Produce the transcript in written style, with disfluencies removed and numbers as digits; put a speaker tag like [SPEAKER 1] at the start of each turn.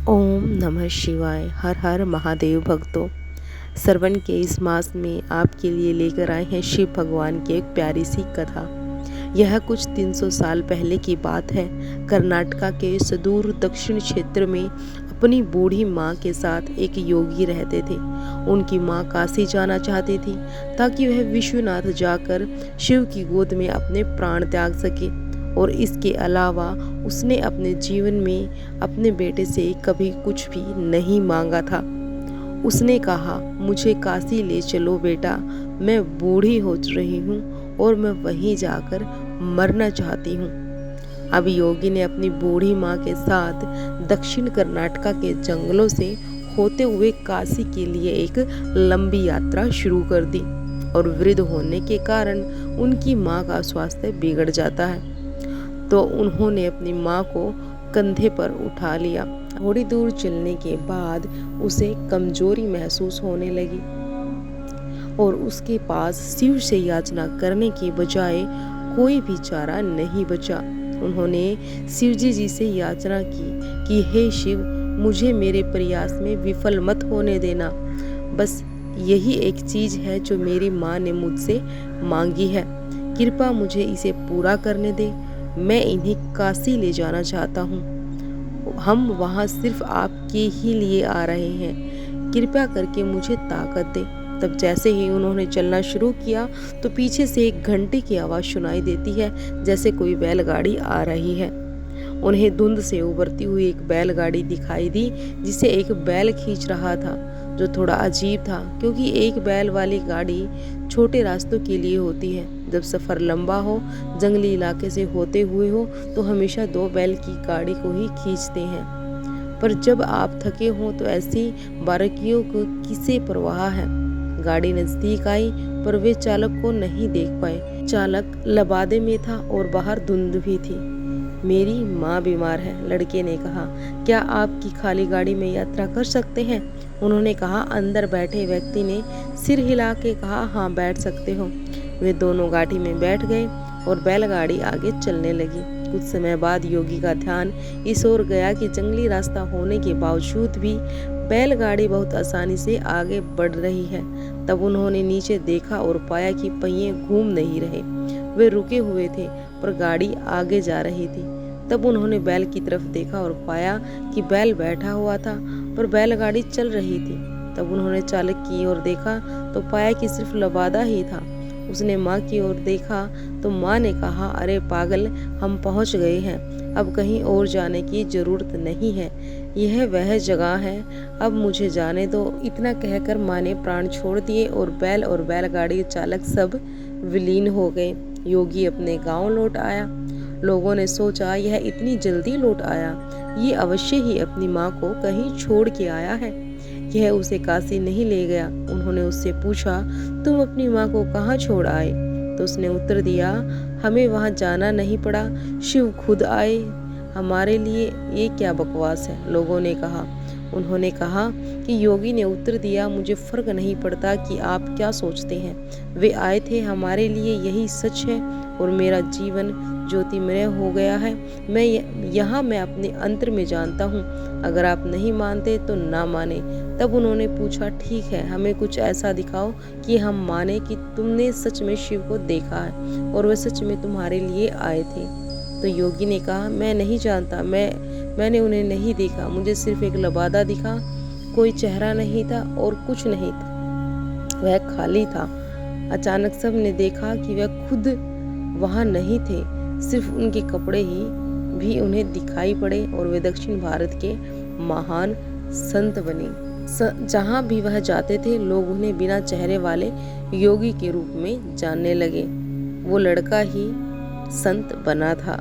[SPEAKER 1] ओम नमः शिवाय। हर हर महादेव भक्तों, श्रवण के इस मास में आपके लिए लेकर आए हैं शिव भगवान की एक प्यारी सी कथा। यह कुछ 300 साल पहले की बात है। कर्नाटका के सुदूर दक्षिण क्षेत्र में अपनी बूढ़ी माँ के साथ एक योगी रहते थे। उनकी माँ काशी जाना चाहती थी ताकि वह विश्वनाथ जाकर शिव की गोद में अपने प्राण त्याग सके, और इसके अलावा उसने अपने जीवन में अपने बेटे से कभी कुछ भी नहीं मांगा था। उसने कहा, मुझे काशी ले चलो बेटा, मैं बूढ़ी हो रही हूँ और मैं वहीं जाकर मरना चाहती हूँ। अब योगी ने अपनी बूढ़ी माँ के साथ दक्षिण कर्नाटका के जंगलों से होते हुए काशी के लिए एक लंबी यात्रा शुरू कर दी, और वृद्ध होने के कारण उनकी माँ का स्वास्थ्य बिगड़ जाता है, तो उन्होंने अपनी माँ को कंधे पर उठा लिया। थोड़ी दूर चलने के बाद उसे कमजोरी महसूस होने लगी और उसके पास शिव से याचना करने के बजाय कोई भी चारा नहीं बचा। उन्होंने शिवजी जी से याचना की कि हे शिव, मुझे मेरे प्रयास में विफल मत होने देना। बस यही एक चीज है जो मेरी माँ ने मुझसे मांगी है, कृपया मुझे इसे पूरा करने दे। मैं इन्हें काशी ले जाना चाहता हूँ। हम वहाँ सिर्फ आपके ही लिए आ रहे हैं, कृपया करके मुझे ताकत दे। तब जैसे ही उन्होंने चलना शुरू किया तो पीछे से एक घंटे की आवाज़ सुनाई देती है, जैसे कोई बैलगाड़ी आ रही है। उन्हें धुंध से उभरती हुई एक बैलगाड़ी दिखाई दी जिसे एक बैल खींच रहा था, जो थोड़ा अजीब था क्योंकि एक बैल वाली गाड़ी छोटे रास्तों के लिए होती है। जब सफ़र लंबा हो, जंगली इलाके से होते हुए हो, तो हमेशा 2 बैल की गाड़ी को ही खींचते हैं। पर जब आप थके हो तो ऐसी बारीकियों को किसे परवाह है। गाड़ी नजदीक आई पर वे चालक को नहीं देख पाए। चालक लबादे में था और बाहर धुंध भी थी। मेरी माँ बीमार है, लड़के ने कहा। क्या आपकी खाली गाड़ी में यात्रा कर सकते हैं? उन्होंने कहा। अंदर बैठे व्यक्ति ने सिर हिला के कहा, हाँ बैठ सकते हो। वे दोनों गाड़ी में बैठ गए और बैलगाड़ी आगे चलने लगी। कुछ समय बाद योगी का ध्यान इस ओर गया कि जंगली रास्ता होने के बावजूद भी बैलगाड़ी बहुत आसानी से आगे बढ़ रही है। तब उन्होंने नीचे देखा और पाया कि पहिए घूम नहीं रहे, वे रुके हुए थे पर गाड़ी आगे जा रही थी। तब उन्होंने बैल की तरफ देखा और पाया कि बैल बैठा हुआ था पर बैलगाड़ी चल रही थी। तब उन्होंने चालक की ओर देखा तो पाया कि सिर्फ लबादा ही था। उसने माँ की ओर देखा तो माँ ने कहा, अरे पागल, हम पहुँच गए हैं, अब कहीं और जाने की जरूरत नहीं है, यह वह जगह है, अब मुझे जाने दो। इतना कहकर माँ ने प्राण छोड़ दिए और बैल और बैलगाड़ी चालक सब विलीन हो गए। योगी अपने गांव लौट आया। लोगों ने सोचा, यह इतनी जल्दी लौट आया, ये अवश्य ही अपनी माँ को कहीं छोड़ के आया है, यह उसे काशी नहीं ले गया। उन्होंने उससे पूछा, तुम अपनी माँ को कहाँ छोड़ आए? तो उसने उत्तर दिया, हमें वहाँ जाना नहीं पड़ा, शिव खुद आए हमारे लिए। ये क्या बकवास है, लोगों ने कहा। उन्होंने कहा कि योगी ने उत्तर दिया, मुझे फर्क नहीं पड़ता कि आप क्या सोचते हैं, वे आए थे हमारे लिए, यही सच है, और मेरा जीवन ज्योतिमय हो गया है। मैं अपने अंतर में जानता हूँ, अगर आप नहीं मानते तो ना माने। तब उन्होंने पूछा, ठीक है, हमें कुछ ऐसा दिखाओ कि हम माने कि तुमने सच में शिव को देखा है और वे सच में तुम्हारे लिए आए थे। तो योगी ने कहा, मैं नहीं जानता, मैंने उन्हें नहीं देखा, मुझे सिर्फ एक लबादा दिखा, कोई चेहरा नहीं था और कुछ नहीं था, वह खाली था। अचानक सब ने देखा कि वह खुद वहाँ नहीं थे, सिर्फ उनके कपड़े ही भी उन्हें दिखाई पड़े और वे दक्षिण भारत के महान संत बने। जहाँ भी वह जाते थे, लोग उन्हें बिना चेहरे वाले योगी के रूप में जानने लगे। वो लड़का ही संत बना था।